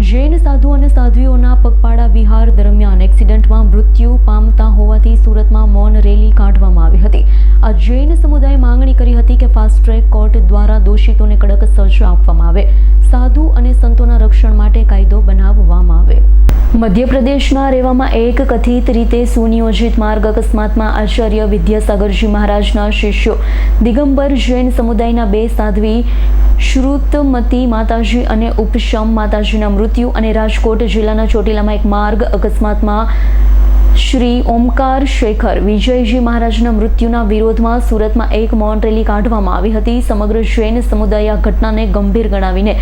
જૈન સાધુ અને સાધ્વીઓના પગપાળા વિહાર દરમિયાન એક્સિડન્ટમાં મૃત્યુ પામતા હોવાથી સુરતમાં મૌન રેલી કાઢવામાં આવી હતી। આ જૈન સમુદાયે માંગણી કરી હતી કે ફાસ્ટ ટ્રેક કોર્ટ દ્વારા દોષિતોને કડક સજા આપવામાં આવે, સાધુ અને સંતોના રક્ષણ માટે કાયદો બનાવવામાં આવે। મધ્યપ્રદેશના રેવામાં એક કથિત રીતે સુનિયોજિત માર્ગ અકસ્માતમાં આચાર્ય વિદ્યાસાગરજી મહારાજના શિષ્યો દિગંબર જૈન સમુદાયના 2 સાધ્વી શ્રુતમતી માતાજી અને ઉપશમ માતાજીના મૃત્યુ અને રાજકોટ જિલ્લાના ચોટીલામાં એક માર્ગ અકસ્માતમાં શ્રી ઓમકાર શેખર વિજયજી મહારાજના મૃત્યુના વિરોધમાં સુરતમાં એક મૌન રેલી કાઢવામાં આવી હતી। સમગ્ર જૈન સમુદાયે આ ઘટનાને ગંભીર ગણાવીને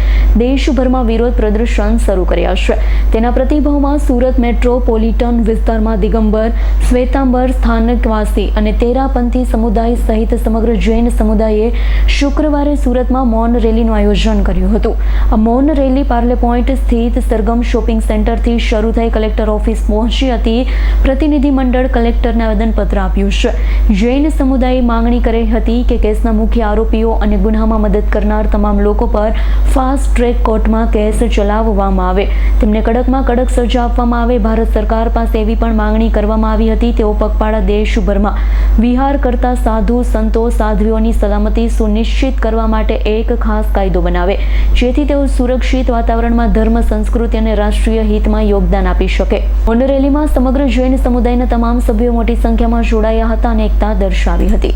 દેશભરમાં વિરોધ પ્રદર્શન શરૂ કર્યા છે। તેના પ્રતિભાવમાં સુરત મેટ્રોપોલિટન વિસ્તારમાં દિગંબર, શ્વેતાંબર સ્થાનકવાસી અને તેરાપંથી સમુદાય સહિત સમગ્ર જૈન સમુદાયે શુક્રવારે સુરતમાં મૌન રેલીનું આયોજન કર્યું હતું। આ મૌન રેલી પાર્લે પોઈન્ટ સ્થિત સરગમ શોપિંગ સેન્ટરથી શરૂ થઈ કલેક્ટર ઓફિસ પહોંચી હતી। પ્રતિનિધિમંડળ કલેક્ટરને આવેદનપત્ર આપ્યું છે। જૈન સમુદાયે માંગણી કરી હતી કે કેસના મુખ્ય આરોપીઓ અને ગુન્હામાં મદદ કરનાર તમામ લોકો પર ફાસ્ટ ટ્રેક કોર્ટમાં કેસ ચલાવવામાં આવે, તેમને કડકમાં કડક સજા આપવામાં આવે। ભારત સરકાર પાસે એવી પણ માંગણી કરવામાં આવી હતી તેઓ પગપાળા દેશભરમાં વિહાર કરતા સાધુ સંતો સાધ્વીઓની સલામતી સુનિશ્ચિત કરવા માટે એક ખાસ કાયદો બનાવે, જેથી તેઓ સુરક્ષિત વાતાવરણમાં ધર્મ, સંસ્કૃતિ અને રાષ્ટ્રીય હિતમાં યોગદાન આપી શકે। મૌન રેલીમાં સમગ્ર જૈન સમુદાયના તમામ સભ્યો મોટી સંખ્યામાં જોડાયા હતા અને એકતા દર્શાવી હતી।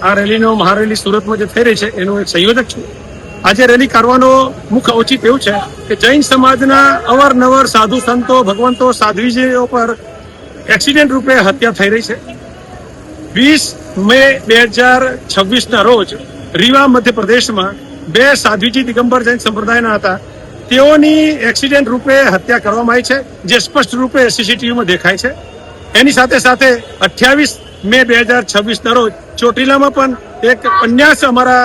આ રેલીનો મહારેલી સુરતમાં જે થઈ રહી છે એનો એક સંયોજક છું। આજે રેલી કરવાનો મુખ્ય ઔચિત્ય એવું છે કે જૈન સમાજના અવારનવાર સાધુ સંતો, ભગવંતો, સાધ્વીજીઓ પર એક્સિડન્ટ રૂપે હત્યા થઈ રહી છે। 20 મે 2026ના રોજ રીવા મધ્યપ્રદેશમાં 2 સાધ્વીજી દિગંબર જૈન સંપ્રદાયના હતા, તેઓની એક્સિડન્ટ રૂપે હત્યા કરવામાં આવી છે, જે સ્પષ્ટ રૂપે સીસીટીવીમાં દેખાય છે। એની સાથે સાથે 28 મે 2026ના રોજ ચોટીલામાં પણ એક અન્યાસ અમારા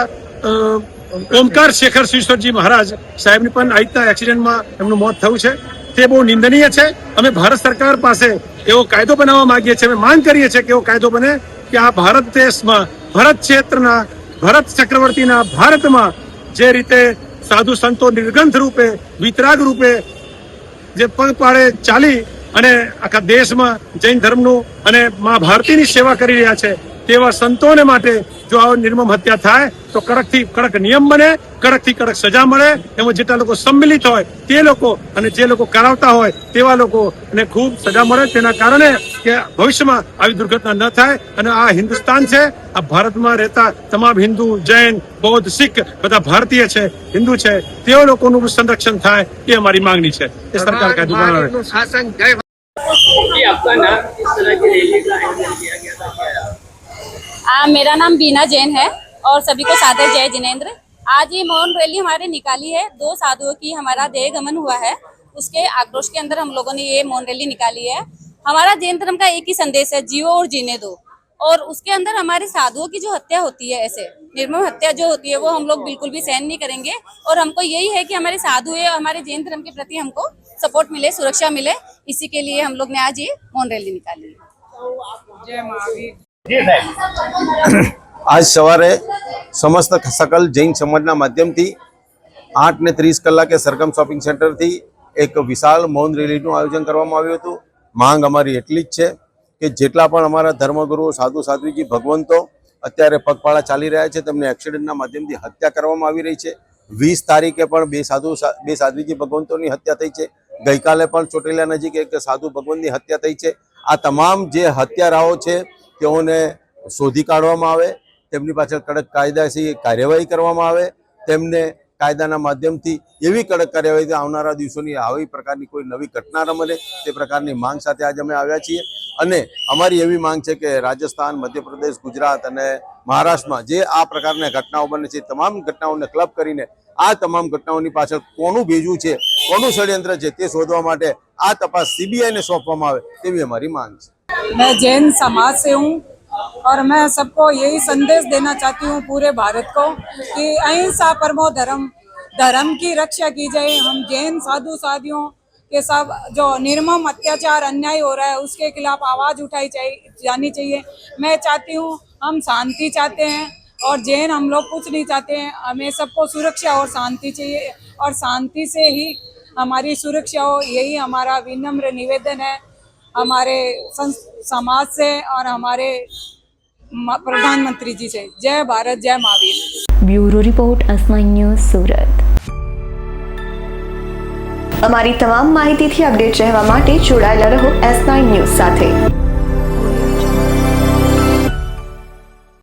ઓમકાર શેખર શ્રીશ્વરજી મહારાજ સાહેબની પણ આ રીતના એક્સિડન્ટમાં એમનું મોત થયું છે। તે બહુ નિંદનીય છે। અમે ભારત સરકાર પાસે એવો કાયદો બનાવવા માંગીએ છીએ, અમે માંગ કરીએ છીએ કે એવો કાયદો બને કે આ ભારત દેશમાં ભરત ક્ષેત્રના ભરત ચક્રવર્તીના ભારતમાં જે રીતે સાધુ સંતો નિર્ગંથ રૂપે, વિતરાગ રૂપે જે પગપાળે ચાલી અને આખા દેશમાં જૈન ધર્મનું અને મા ભારતીની સેવા કરી રહ્યા છે તેવા સંતોને માટે જો આ નિર્મમ હત્યા થાય તો કડકથી કડક નિયમ બને, કડકથી કડક સજા મળે। એમાં જેટલા લોકો સંમિલિત હોય તે લોકો અને જે લોકો કરાવતા હોય તેવા લોકોને ખૂબ સજા મળે। તેના કારણે કે ભવિષ્યમાં આવી દુર્ઘટના ન થાય અને આ હિન્દુસ્તાન છે, આ ભારતમાં રહેતા તમામ હિન્દુ, જૈન, બૌદ્ધ, શીખ બધા ભારતીય છે, હિન્દુ છે, તેઓ લોકોનું સંરક્ષણ થાય એ અમારી માંગણી છે। એ સરકાર કાયદો બનાવે। मेरा नाम बीना जैन है और सभी को सादर जय जिनेंद्र। आज ये मौन रैली हमारे निकाली है, 2 साधुओं की हमारा देह गमन हुआ है, उसके आक्रोश के अंदर हम लोगों ने ये मौन रैली निकाली है। हमारा जैन धर्म का एक ही संदेश है, जियो और जीने दो। और उसके अंदर हमारे साधुओं की जो हत्या होती है, ऐसे निर्मम हत्या जो होती है, वो हम लोग बिल्कुल भी सहन नहीं करेंगे। और हमको यही है कि हमारे साधु है, हमारे जैन धर्म के प्रति हमको सपोर्ट मिले, सुरक्षा मिले, इसी के लिए हम लोग ने आज ये मौन रैली निकाली है। आज सवारे समस्त सकल जैन समाजना माध्यमथी 8:30 कलाके सरगम शॉपिंग सेंटर थी एक विशाल मौन रेलीનું આયોજન કરવામાં આવ્યું હતું। માંગ અમારી એટલી જ છે કે જેટલા પણ અમારા ધર્મગુરુઓ, સાધુ સાધ્વીજી, ભગવંતો અત્યારે પગપાળા ચાલી રહ્યા છે તેમને એક્સિડન્ટના માધ્યમથી હત્યા કરવામાં આવી રહી છે। 20 તારીખે પણ 2 સાધ્વીજી ભગવંતોની હત્યા થઈ છે। ગઈકાલે પણ ચોટીલા નજીક એક સાધુ ભગવંતની હત્યા થઈ છે। આ તમામ જે હત્યારાઓ છે તેઓને શોધી કાઢવામાં આવે, તેમની પાછળ કડક કાયદાથી કાર્યવાહી કરવામાં આવે, તેમને કાયદાના માધ્યમથી એવી કડક કાર્યવાહી આવનારા દિવસોની આવી પ્રકારની કોઈ નવી ઘટના ન બને તે પ્રકારની માંગ સાથે આજે અમે આવ્યા છીએ। અને અમારી એવી માંગ છે કે રાજસ્થાન, મધ્યપ્રદેશ, ગુજરાત અને મહારાષ્ટ્રમાં જે આ પ્રકારની ઘટનાઓ બને છે તમામ ઘટનાઓને ક્લબ કરીને આ તમામ ઘટનાઓની પાછળ કોનું ભેજું છે, કોનું ષડયંત્ર છે તે શોધવા માટે આ તપાસ सीबीआई ने सौंपવામાં આવે તેવી અમારી માંગ છે। मैं जैन समाज से हूँ और मैं सबको यही संदेश देना चाहती हूँ पूरे भारत को कि अहिंसा परमो धर्म, धर्म की रक्षा की जाए। हम जैन साधु साधियों के सब जो निर्मम अत्याचार अन्याय हो रहा है उसके खिलाफ आवाज़ उठाई जानी चाहिए। मैं चाहती हूँ, हम शांति चाहते हैं और जैन हम लोग कुछ नहीं चाहते हैं, हमें सबको सुरक्षा और शांति चाहिए और शांति से ही हमारी सुरक्षा हो, यही हमारा विनम्र निवेदन है हमारे समाज से और हमारे प्रधानमंत्री जी से। जय भारत, जय Mahavir. Bureau report S9 news Surat. અમારી તમામ માહિતીથી અપડેટ રહેવા માટે જોડાયેલા રહો S9 ન્યૂઝ સાથે।